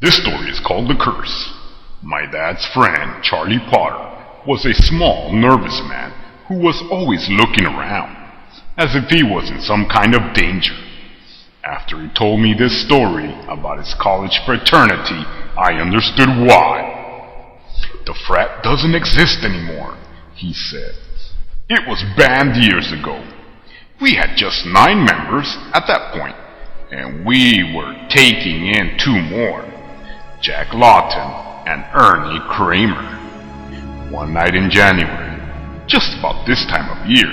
This story is called The Curse. My dad's friend, Charlie Potter, was a small, nervous man who was always looking around, as if he was in some kind of danger. After he told me this story about his college fraternity, I understood why. The frat doesn't exist anymore, he said. It was banned years ago. We had just 9 members at that point, and we were taking in 2 more, Jack Lawton and Ernie Kramer. One night in January, just about this time of year,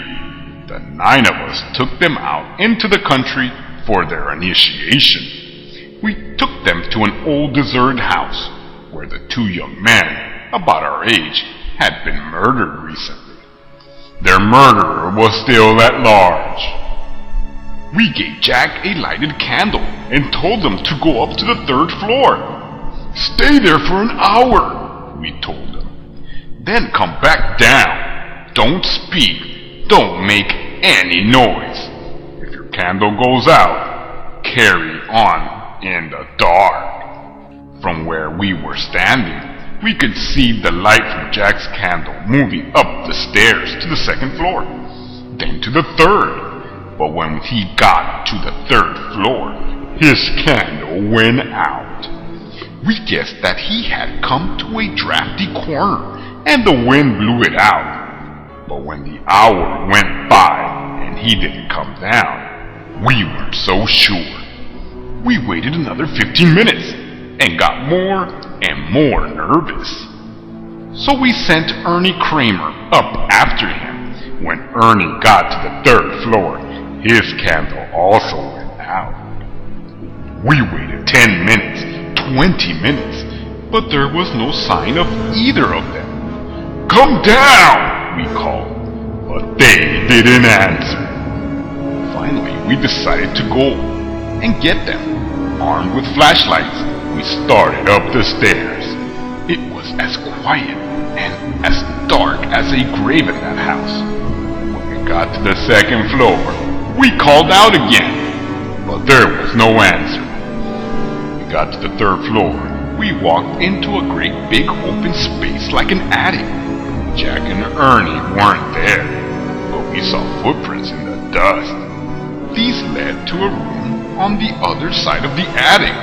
the 9 of us took them out into the country for their initiation. We took them to an old deserted house where the 2 young men, about our age, had been murdered recently. Their murderer was still at large. We gave Jack a lighted candle and told them to go up to the 3rd floor. Stay there for an hour, we told them. Then come back down. Don't speak. Don't make any noise. If your candle goes out, carry on in the dark. From where we were standing, we could see the light from Jack's candle moving up the stairs to the 2nd floor, then to the 3rd. But when he got to the 3rd floor, his candle went out. We guessed that he had come to a drafty corner and the wind blew it out. But when the hour went by and he didn't come down, we weren't so sure. We waited another 15 minutes and got more and more nervous. So we sent Ernie Kramer up after him. When Ernie got to the 3rd floor, his candle also went out. We waited 10 minutes, 20 minutes, but there was no sign of either of them. Come down, we called, but they didn't answer. Finally, we decided to go and get them. Armed with flashlights, we started up the stairs. It was as quiet and as dark as a grave in that house. When we got to the 2nd floor, we called out again, but there was no answer. We got to the 3rd floor. We walked into a great big open space like an attic. Jack and Ernie weren't there, but we saw footprints in the dust. These led to a room on the other side of the attic.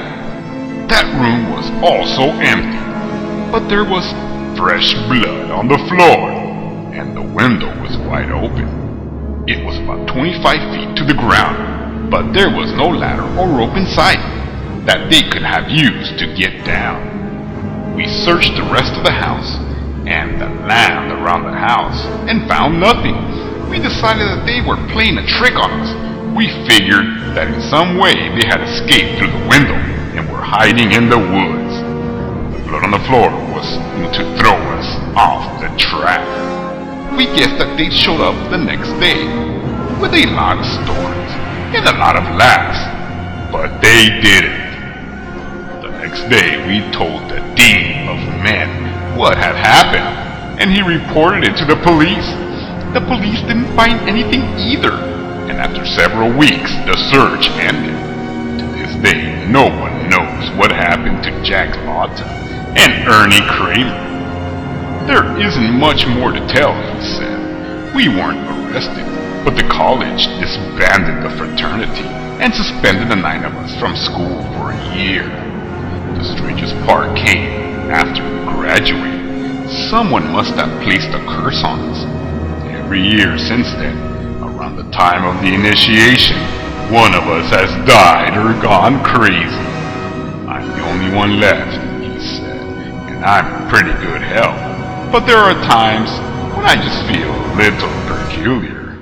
That room was also empty, but there was fresh blood on the floor, and the window was wide open. It was about 25 feet to the ground, but there was no ladder or rope in sight that they could have used to get down. We searched the rest of the house and the land around the house and found nothing. We decided that they were playing a trick on us. We figured that in some way they had escaped through the window and were hiding in the woods. The blood on the floor was to throw us off the track. We guessed that they'd showed up the next day with a lot of stories and a lot of laughs, but they didn't. The next day we told the Dean of Men what had happened, and he reported it to the police. The police didn't find anything either, and after several weeks the search ended. To this day, no one knows what happened to Jack Lawton and Ernie Kramer. There isn't much more to tell, he said. We weren't arrested, but the college disbanded the fraternity and suspended the 9 of us from school for a year. The strangest part came after we graduated. Someone must have placed a curse on us. Every year since then, around the time of the initiation, one of us has died or gone crazy. I'm the only one left, he said, and I'm in pretty good health. But there are times when I just feel a little peculiar.